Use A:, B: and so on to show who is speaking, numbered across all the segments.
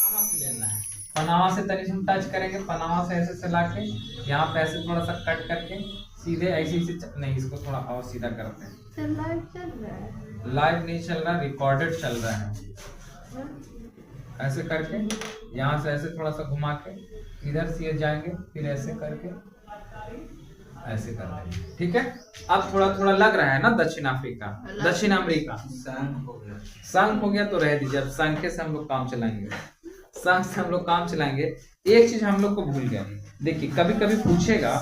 A: Panama से लेना है। पनामा से तनिक हम टच करेंगे, पनामा से ऐसे चला के यहाँ पे ऐसे थोड़ा सा कट करके सीधे ऐसे नहीं, इसको थोड़ा और सीधा करते हैं।
B: लाइव चल रहा है?
A: लाइव नहीं चल रहा, रिकॉर्डेड चल रहा है। ऐसे करके यहाँ से ऐसे थोड़ा सा घुमा के इधर से जाएंगे, फिर ऐसे करके ऐसे कर देंगे, ठीक है। अब थोड़ा थोड़ा लग रहा है ना दक्षिण अफ्रीका, दक्षिण अमेरिका। संघ हो गया तो रह दीजिए, अब संख्या से हम लोग काम चलाएंगे, संघ से हम लोग काम चलाएंगे। एक चीज हम लोग को भूल गए, देखिए कभी कभी पूछेगा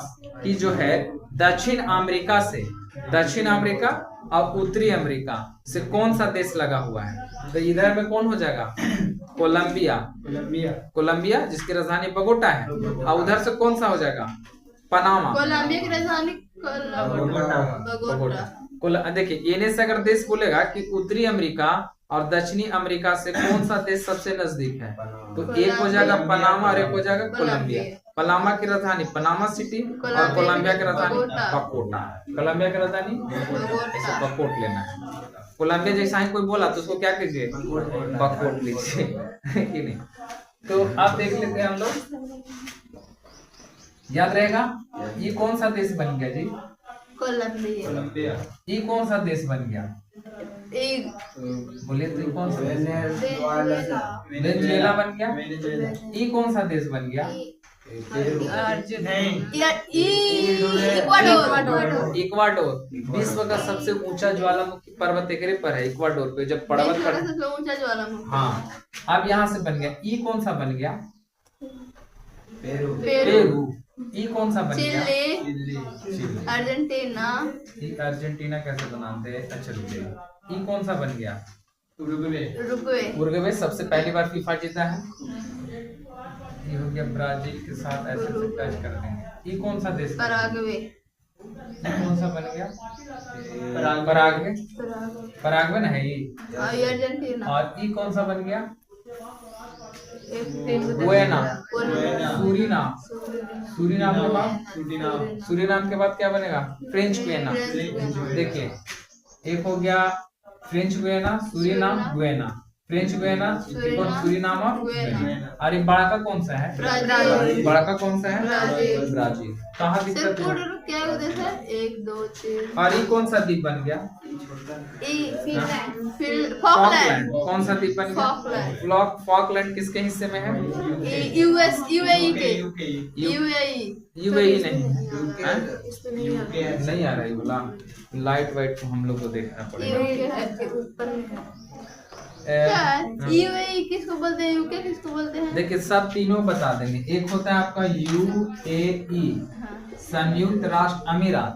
A: कि जो है दक्षिण अमेरिका से, दक्षिण अमेरिका और उत्तरी अमेरिका से कौन सा देश लगा हुआ है, तो इधर में कौन हो जाएगा, कोलंबिया। कोलंबिया जिसकी राजधानी बगोटा है, और उधर से कौन सा हो जाएगा, पनामा।
B: कोलंबिया की राजधानी
A: बगोटा। देखिए इन्हें से अगर देश बोलेगा कि उत्तरी अमेरिका और दक्षिणी अमेरिका से कौन सा देश सबसे नजदीक है, तो एक हो जाएगा पनामा और एक हो जाएगा कोलंबिया। पनामा की राजधानी पनामा सिटी और कोलंबिया की राजधानी बगोटा। कोलंबिया की राजधानी बगोट लेना है। कोलंबिया जैसा ही कोई बोला तो उसको क्या कीजिए, बगोट लीजिए कि नहीं। तो आप देख लेते हैं हम लोग, याद रहेगा ये कौन सा देश बन गया जी,
B: कोलंबिया।
A: ये कौन सा देश बन गया, बोले तो कौन सा, वेनेजुएला बन गया। ये कौन सा देश बन गया, इक्वाडोर। विश्व का सबसे ऊंचा ज्वालामुखी पर्वत एकरे पर है, इक्वाडोर पे। जब पर्वत पर
B: ऊंचा ज्वालामुखी,
A: हाँ, अब यहाँ से बन गया। ये कौन सा बन गया,
B: पेरू।
A: ये कौन सा बन गया,
B: चिली। अर्जेंटीना।
A: ये अर्जेंटीना कैसे बनाते हैं, अच्छा रुकिए। ये कौन सा बन गया, उरुग्वे सबसे पहली बार फीफा जीता है। ये हो गया ब्राजील के साथ ऐसे टच कर देंगे। ये कौन सा देश,
B: पराग्वे।
A: ये कौन सा बन गया, पराग्वे। पराग्वे ना है ये,
B: अर्जेंटीना।
A: और ये कौन सा बन गया,
B: गुयाना।
A: सूरीनाम। सूरीनाम के बाद, सूरीनाम के बाद क्या बनेगा, फ्रेंच गुयाना। देखिए एक हो गया French Guiana, Suriname, Guyana. French Guiana, Suriname और गुयाना। और ये बड़ा का कौन सा है, बड़ा का कौन सा है, ब्राजील। कहाँ दिक्कत है,
B: क्या देश है, 1 2 3।
A: और ये कौन सा द्वीप बन गया, फॉकलैंड। कौन सा द्वीप बन गया, फॉकलैंड किसके हिस्से में है,
B: यूएई के।
A: यूएई नहीं, नहीं आ रहा है बोला, लाइट वाइट को हम लोग को देखना पड़ेगा।
B: यूएई किसको बोलते हैं, यूके किसको बोलते हैं,
A: देखिए सब तीनों बता देंगे। एक होता है आपका यूएई, संयुक्त राष्ट्र अमीरात,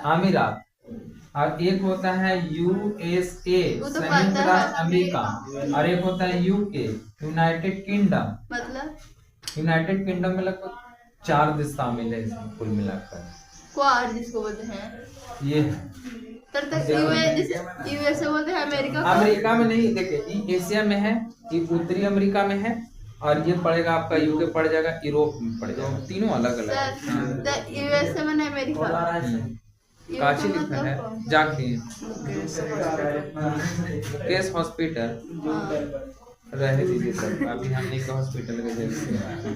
A: अमीरात। और एक होता है यूएसए, संयुक्त राष्ट्र अमेरिका। और एक होता है यूके, यूनाइटेड किंगडम।
B: मतलब
A: यूनाइटेड किंगडम में लगभग 4 देश शामिल है इसमें कुल मिलाकर।
B: क्वाड जिसको बोलते हैं,
A: ये है
B: तब तक यूएसए बोलते हैं, अमेरिका।
A: अमेरिका में नहीं, देखिए ये एशिया में है, ये उत्तरी अमेरिका में है, और ये पड़ेगा आपका यूके पड़ जाएगा, यूरोप में पड़ जाएगा। तीनों अलग अलग।
B: यूएसए में अमेरिका,
A: काची लिखा है जाके केस हॉस्पिटल रह दीजिए सर, अभी हमने का हॉस्पिटल के जैसे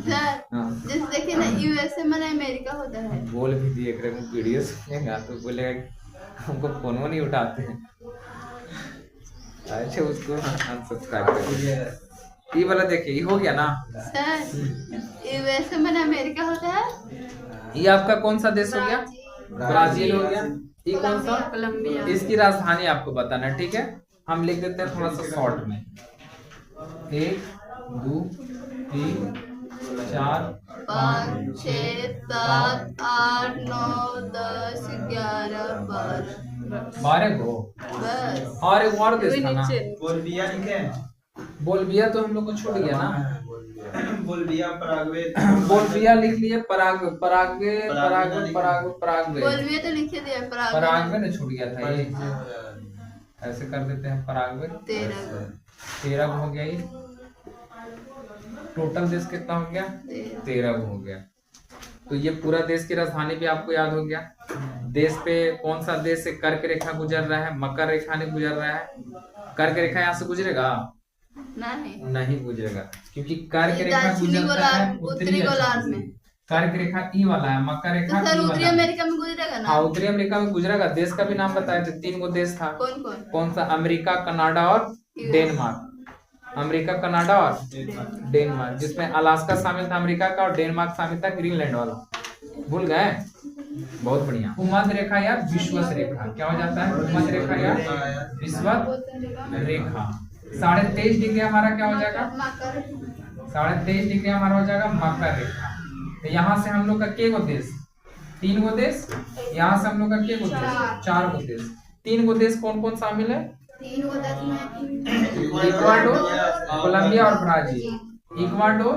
B: जैसे देखिए ना, यूएसए में अमेरिका होता है।
A: बोल भी दिए वीडियो सुनेगा तो बोलेगा हमको फोन नहीं उठाते हैं। अच्छा उसको अनसब्सक्राइब कर दीजिए। ये वाला देखिए, ये हो गया ना
B: सर, यूएसए में अमेरिका होता है।
A: ये आपका कौन सा देश हो गया, ब्राजील हो गया। ये कौन सा,
B: कोलंबिया।
A: इसकी राजधानी आपको बताना, ठीक है। हम लिख देते हैं थोड़ा सा शॉर्ट में, 1 2 3 4
B: 5 6 7 8 9 10 11
A: 12 गो।
B: बस।
A: और एक और देश था ना,
C: बोलबिया लिखे,
A: बोलबिया तो हम लोग को छूट गया ना,
C: बोलबिया, पराग्वे।
A: बोलबिया लिख लिए, Paraguay Paraguay Paraguay Paraguay Paraguay
B: Bolivia तो लिखे दिया,
A: पराग्वे ने छूट गया था। ये ऐसे कर देते हैं, पराग्वे 13 हो गया। ये टोटल देश कितना हो गया, 13 हो गया। तो ये पूरा देश की राजधानी भी आपको याद हो गया। देश पे कौन सा देश से कर्क रेखा गुजर रहा है, मकर रेखा ने गुजर रहा है। कर्क रेखा यहाँ से गुजरेगा,
B: नहीं
A: नहीं गुजरेगा, क्योंकि कर्क
B: ये
A: रेखा
B: दक्षिणी
A: गुजरता है
B: गोलार्ध,
A: उत्तरी
B: उत्तरी
A: अक्ष
B: गोलार्ध
A: से।
B: में।
A: कर्क रेखा ई वाला है, मकर
B: तो
A: रेखा
B: सर
A: ई
B: उत्तरी
A: वाला है।
B: अमेरिका में गुजरेगा ना?
A: हाँ उत्तरी अमेरिका में गुजरेगा। देश का भी नाम बताए थे, 3 गो देश था।
B: कौन कौन?
A: कौन सा? अमेरिका, कनाडा और डेनमार्क। अमेरिका, कनाडा और डेनमार्क, जिसमें अलास्का शामिल था अमेरिका का, और डेनमार्क शामिल था ग्रीनलैंड वाला। भूल गए? बहुत बढ़िया। भूमध्य रेखा या विश्वत रेखा क्या हो जाता है? भूमध्य रेखा या विश्वत रेखा 23.5 डिग्री हमारा क्या हो जाएगा? 23.5 डिग्री हमारा हो जाएगा मकर रेखा। तो यहाँ से हम लोग का के गो देश? 3 गो देश। यहाँ से हम लोग का के गो देश? 4 गो देश। 3 गो देश कौन कौन शामिल है?
B: 3 गो देश में
A: इक्वाडोर, कोलंबिया और ब्राजील। इक्वाडोर,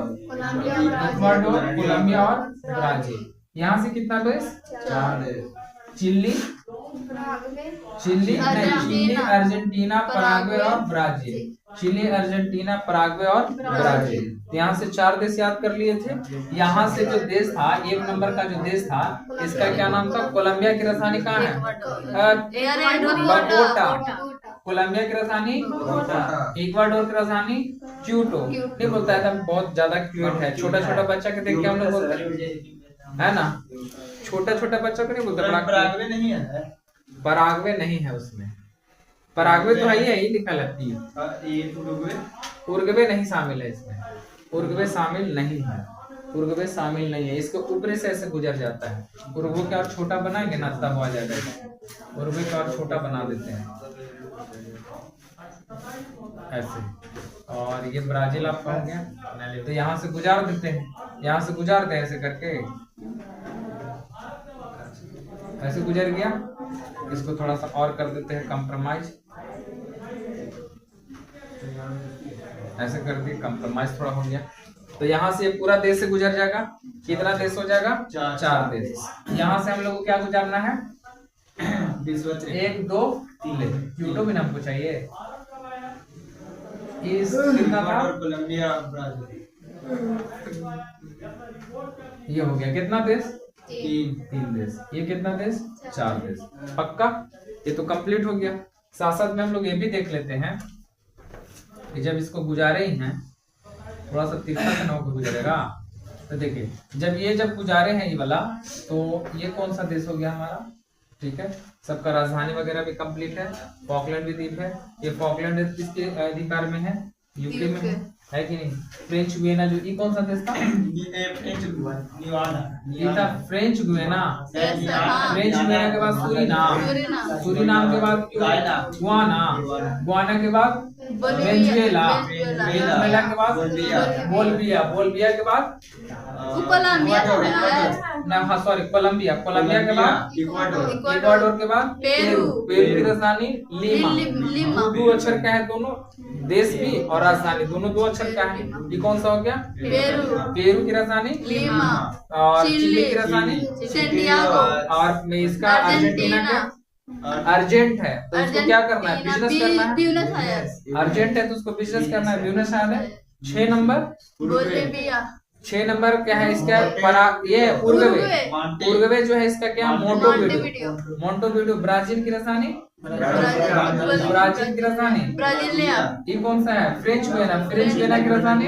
A: कोलंबिया और ब्राजील। यहाँ से कितना देश? 4 देश। चिली, चिली नहीं, चिली, अर्जेंटीना, पराग्वे और ब्राजील। चिली, अर्जेंटीना, पराग्वे और ब्राजील। तो यहाँ से 4 देश याद कर लिए थे। यहाँ से जो देश था, 1 नंबर का जो देश था, इसका क्या नाम था? कोलंबिया की राजधानी कहाँ है? बगोटा। कोलंबिया की राजधानी, इक्वाडोर की राजधानी क्यूटो। नहीं बोलता है, बहुत ज्यादा क्यूट है। छोटा छोटा बच्चा के देख के हम लोग बोलते है ना, छोटा छोटा बच्चा को नहीं बोलते।
C: पराग्वे नहीं है,
A: पराग्वे नहीं है उसमें। पराग्वे तो है ही है, ही लिखा लगती है। उरुग्वे नहीं शामिल है इसमें। उरुग्वे शामिल नहीं है। उरुग्वे शामिल नहीं है। इसको ऊपर से ऐसे गुजर जाता है। उरुग्वे का और छोटा बनाएंगे ना तब आ जाएगा। उरुग्वे का और छोटा बना देते हैं ऐसे। और ये ब्राजील आपका हो गया। तो यहाँ से गुजार देते हैं, यहाँ से गुजार दे ऐसे करके, ऐसे गुजर गया। इसको थोड़ा सा और कर देते हैं कंप्रोमाइज, ऐसे कर दिए, कंप्रोमाइज थोड़ा हो गया। तो यहाँ से पूरा देश से गुजर जाएगा। कितना देश हो जाएगा? 4 देश। यहाँ से हम लोग को क्या गुजारना है? 1 2 3 क्यूटो भी हमको चाहिए। इस कितना था?
C: Colombia, Brazil.
A: ये हो गया कितना देश?
C: 3
A: देश। ये कितना देश? 4 देश। पक्का? ये तो कंप्लीट हो गया। साथ साथ में हम लोग ये भी देख लेते हैं कि जब इसको गुजारे ही हैं, थोड़ा सा तिरछा से होकर गुजरेगा। तो देखिए, जब गुजारे हैं ये वाला, तो ये कौन सा देश हो गया हमारा? ठीक है, सबका राजधानी वगैरह भी कंप्लीट है। फॉकलैंड भी द्वीप है। ये फॉकलैंड किसके अधिकार में है? यूके में है कि नहीं? फ्रेंच गुयाना, जो ये कौन सा देश था? ये था फ्रेंच गुयाना। फ्रेंच गुयाना के बाद सूरीनाम, सूरीनाम के बाद गुयाना, गुयाना के बाद वेनेजुएला, वेनेजुएला के बाद बोल्विया, बोल्विया के बाद हाँ सॉरी कोलंबिया, कोलंबिया के बाद इक्वाडोर के बाद पेरू, पेरू की राजधानी लीमा। 2 अक्षर का है दोनों, देश भी और राजधानी दोनों 2 अक्षर का है। ये कौन सा हो गया? पेरू की राजधानी लीमा। और चिली की राजधानी सैंटियागो। और इसका अर्जेंटीना का अर्जेंट है, तो उसको क्या करना है? बिजनेस करना है। अर्जेंट है तो उसको बिजनेस करना है, ब्यूनस आयर्स है। 6 नंबर 6 नंबर क्या है इसका? ये उरुग्वे। उरुग्वे जो है इसका क्या? मोंटेवीडियो। ब्राजील की राजधानी, ब्राजील की राजधानी
B: ब्राजीलिया।
A: ये कौन सा है? French Guiana. फ्रेंच गुयाना की राजधानी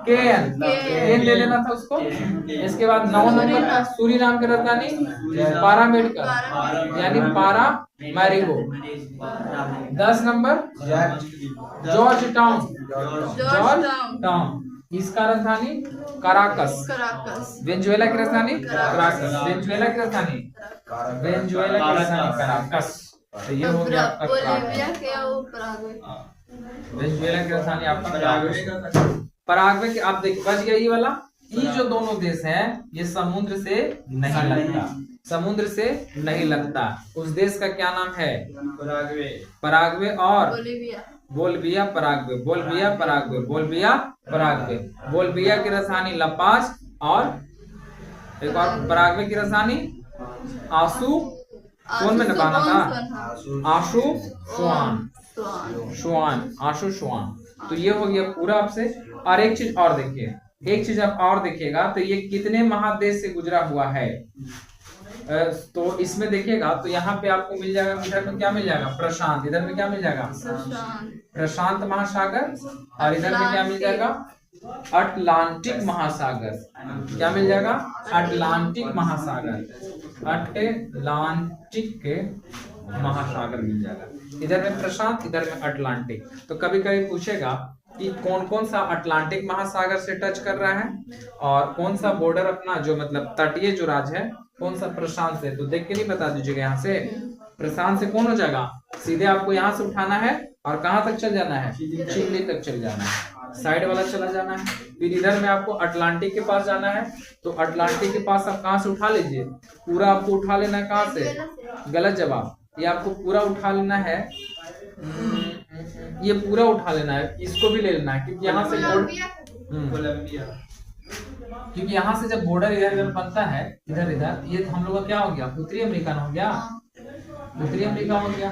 A: केन ले लेना था उसको। इसके बाद 9 नंबर का सूरीनाम की राजधानी पारामेडिका यानी पारा मैरिगो। 10 नंबर जॉर्ज टाउन, इसका राजधानी कराकस। वेनेजुएला की राजधानी कराकस। वेनेजुएला की राजधानी कराकस। तो ये हो गया आपका वेनेजुएला की राजधानी आपका पराग्वे की। आप देख बच गया ये वाला। ये जो दोनों देश हैं ये समुद्र से नहीं लगता, समुद्र से नहीं लगता। उस देश का क्या नाम है? पराग्वे और Bolivia, Paraguay, Bolivia, Paraguay, Bolivia, Paraguay. Bolivia की राजधानी लापाज और एक और पराग्वे की राजधानी आशु कौन में नबाना था? आशु शुआन। तो ये हो गया पूरा आपसे। और एक चीज और देखिए, एक चीज आप और देखिएगा तो ये कितने महादेश से गुजरा हुआ है? तो इसमें देखिएगा तो यहाँ पे आपको मिल जाएगा, इधर में क्या मिल जाएगा, प्रशांत, इधर में क्या मिल जाएगा, प्रशांत महासागर, और इधर में क्या मिल जाएगा, अटलांटिक महासागर। क्या मिल जाएगा, अटलांटिक महासागर, अटलांटिक के महासागर मिल जाएगा। इधर में प्रशांत, इधर में अटलांटिक। तो कभी कभी पूछेगा कि कौन कौन सा अटलांटिक महासागर से टच कर रहा है और कौन सा बॉर्डर अपना जो मतलब तटीय जो राज्य है कौन सा प्रशांत से, तो देख के नहीं बता दीजिएगा। यहाँ से प्रशांत से कौन हो जाएगा, सीधे आपको यहाँ से उठाना है और कहाँ तक चल जाना है, चिली तक चल जाना है, साइड वाला चला जाना है। फिर इधर में आपको अटलांटिक के पास जाना है, तो अटलांटिक के पास आप कहाँ से उठा लीजिए, पूरा आपको उठा लेना है। कहाँ से, गलत जवाब, ये आपको पूरा उठा लेना है, ये पूरा उठा लेना है, इसको भी ले लेना है, क्योंकि यहाँ से
C: कोलंबिया,
A: क्योंकि यहाँ से जब बॉर्डर इधर इधर बनता है, इधर इधर, ये हम लोग का क्या हो गया, उत्तरी अमेरिका हो गया, उत्तरी अमेरिका हो गया।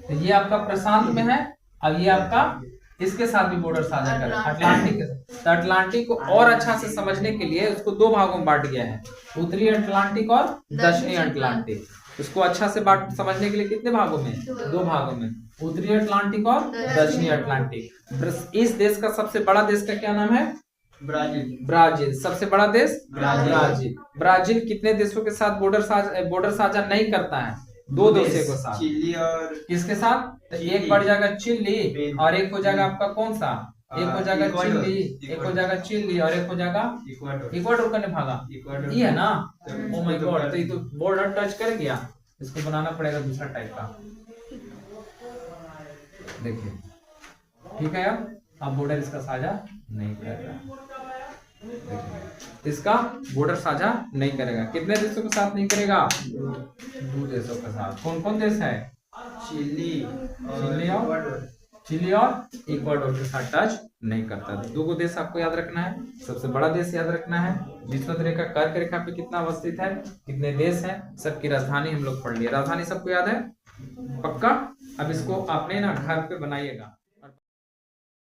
A: तो ये आपका प्रशांत में है, अब ये आपका इसके साथ भी बॉर्डर साझा कर अटलांटिक के साथ। तो अटलांटिक को और अच्छा से समझने के लिए उसको दो भागों में बांट गया है, उत्तरी अटलांटिक और दक्षिणी अटलांटिक। उसको अच्छा से बांट समझने के लिए कितने भागों में, दो भागों में, उत्तरी अटलांटिक और दक्षिणी अटलांटिक। इस देश का सबसे बड़ा देश का क्या नाम है,
C: ब्राजील।
A: ब्राजील। सबसे बड़ा देश
C: ब्राजील।
A: ब्राजील कितने देशों के साथ बॉर्डर साझा नहीं करता है, दो देशों के साथ।
C: चिली और
A: किसके साथ, तो एक बढ़ जाएगा चिली और एक हो जाएगा आपका कौन सा, एक हो जाएगा चिली, एक हो जाएगा चिली और एक हो जाएगा इक्वाडोर का भागा, ये है ना। ओ माय गॉड, तो ये तो बॉर्डर टच कर गया, इसको बनाना पड़ेगा दूसरा टाइप का। देखिए ठीक है, अब बॉर्डर इसका साझा नहीं करेगा, इसका बॉर्डर साझा नहीं करेगा। कितने देशों के साथ नहीं करेगा, दो देशों के साथ। कौन कौन देश है,
C: चिली
A: और इक्वाडोर के साथ टच नहीं करता। दो देश आपको याद रखना है। सबसे बड़ा देश याद रखना है, विषुवत रेखा कर्क रेखा पे कितना अवस्थित है, कितने देश हैं, सबकी राजधानी हम लोग पढ़ लिए। राजधानी सबको याद है पक्का। अब इसको आपने ना घर पे बनाइएगा।